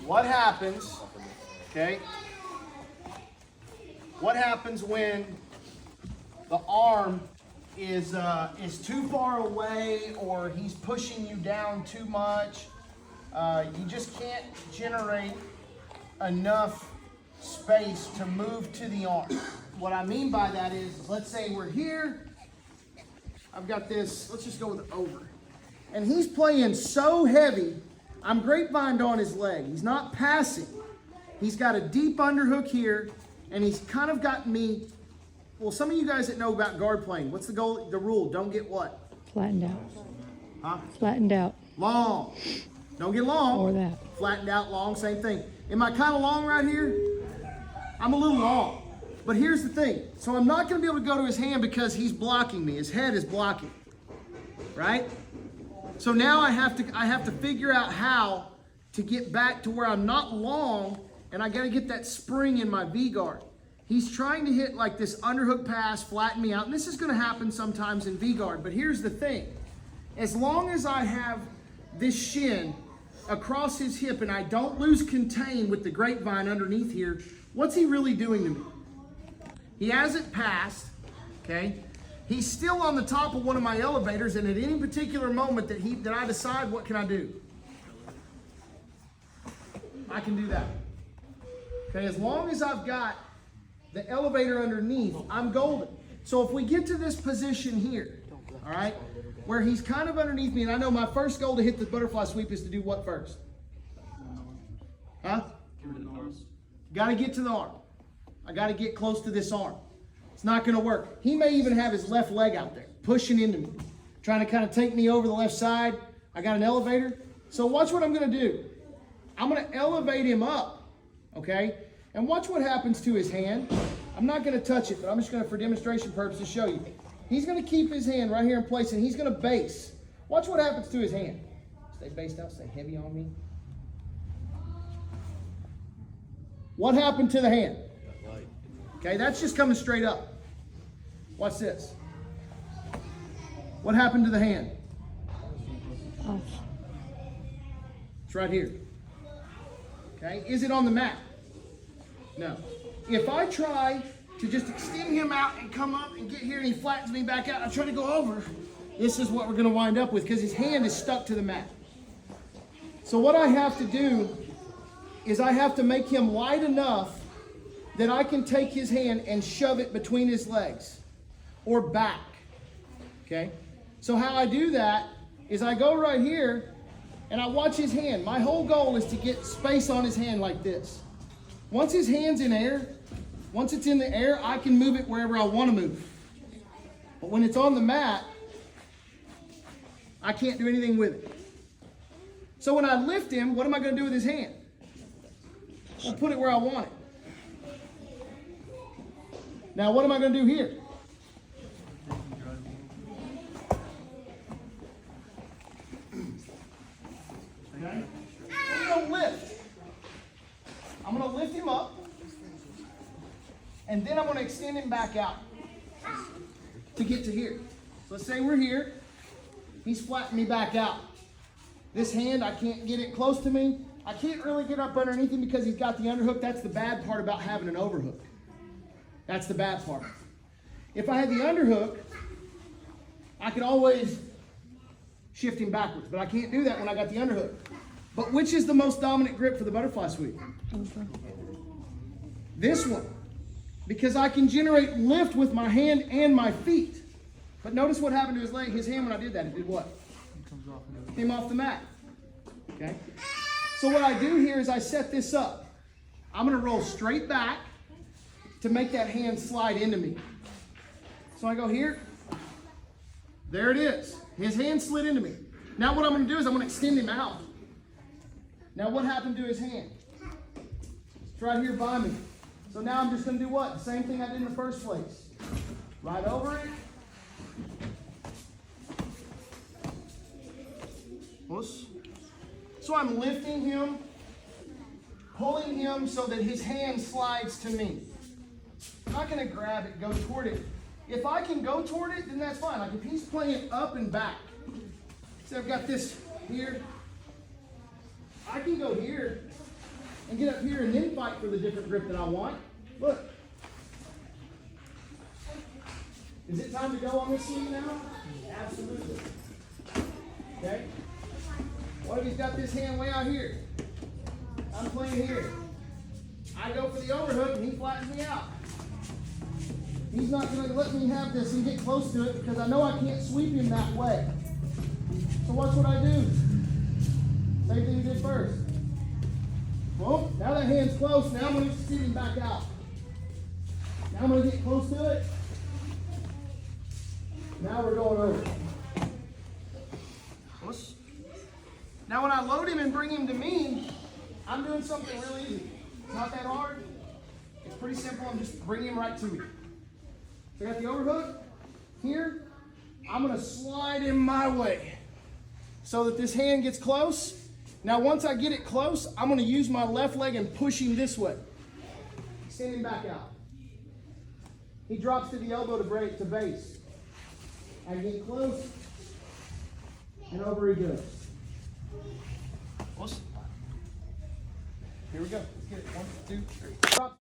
what happens, okay? What happens when the arm is too far away or he's pushing you down too much? You just can't generate enough space to move to the arm. What I mean by that is, let's say we're here. I've got this, let's just go with over. And he's playing so heavy, I'm grapevined on his leg. He's not passing. He's got a deep underhook here, and he's kind of got me. Well, some of you guys that know about guard playing, what's the goal, the rule? Don't get what? Flattened out. Huh? Flattened out. Long. Don't get long. Or that. Flattened out, long, same thing. Am I kind of long right here? I'm a little long. But here's the thing. So I'm not going to be able to go to his hand because he's blocking me. His head is blocking. Right? So now I have to figure out how to get back to where I'm not long, and I got to get that spring in my V-guard. He's trying to hit like this underhook pass, flatten me out, and this is going to happen sometimes in V-guard. But here's the thing. As long as I have this shin across his hip and I don't lose contain with the grapevine underneath here, what's he really doing to me? He hasn't passed, okay? He's still on the top of one of my elevators, and at any particular moment that I decide, what can I do? I can do that. Okay, as long as I've got the elevator underneath, I'm golden. So if we get to this position here, all right, where he's kind of underneath me, and I know my first goal to hit the butterfly sweep is to do what first? Huh? Got to get to the arm. I got to get close to this arm. It's not going to work. He may even have his left leg out there, pushing into me, trying to kind of take me over the left side. I got an elevator. So watch what I'm going to do. I'm going to elevate him up, okay? And watch what happens to his hand. I'm not going to touch it, but I'm just going to, for demonstration purposes, show you. He's going to keep his hand right here in place, and he's going to base. Watch what happens to his hand. Stay based out, stay heavy on me. What happened to the hand? Okay, that's just coming straight up. Watch this. What happened to the hand? Off. It's right here. Okay, is it on the mat? No. If I try to just extend him out and come up and get here and he flattens me back out, I try to go over, this is what we're going to wind up with because his hand is stuck to the mat. So what I have to do is I have to make him light enough that I can take his hand and shove it between his legs or back, okay? So how I do that is I go right here and I watch his hand. My whole goal is to get space on his hand like this. Once his hand's in air, once it's in the air, I can move it wherever I want to move. But when it's on the mat, I can't do anything with it. So when I lift him, what am I going to do with his hand? I'll put it where I want it. Now, what am I going to do here? Okay. I'm going to lift. I'm going to lift him up, and then I'm going to extend him back out to get to here. So let's say we're here. He's flattened me back out. This hand, I can't get it close to me. I can't really get up underneath him because he's got the underhook. That's the bad part about having an overhook. That's the bad part. If I had the underhook, I could always shift him backwards, but I can't do that when I got the underhook. But which is the most dominant grip for the butterfly sweep? Over. This one, because I can generate lift with my hand and my feet. But notice what happened to his leg, his hand when I did that. It did what? Came off the mat. Okay. So what I do here is I set this up. I'm going to roll straight back to make that hand slide into me. So I go here. There it is. His hand slid into me. Now what I'm going to do is I'm going to extend him out. Now what happened to his hand? It's right here by me. So now I'm just going to do what? The same thing I did in the first place. Right over it. Whoosh. So I'm lifting him, pulling him so that his hand slides to me. I'm not going to grab it, go toward it. If I can go toward it, then that's fine. Like if he's playing up and back. So I've got this here. I can go here and get up here and then fight for the different grip that I want. Look. Is it time to go on this swing now? Absolutely. Okay? What if he's got this hand way out here? I'm playing here. I go for the overhook and he flattens me out. He's not going to let me have this and get close to it because I know I can't sweep him that way. So watch what I do. Same thing we did first. Well, now that hand's close. Now I'm going to sit him back out. Now I'm going to get close to it. Now we're going over. Now when I load him and bring him to me, I'm doing something really easy. It's not that hard. It's pretty simple. I'm just bringing him right to me. So I got the overhook here. I'm going to slide him my way so that this hand gets close. Now once I get it close, I'm going to use my left leg and push him this way. Extend him back out. He drops to the elbow to break to base. I get close, and over he goes. Here we go. Let's get it. 1, 2, 3. Drop.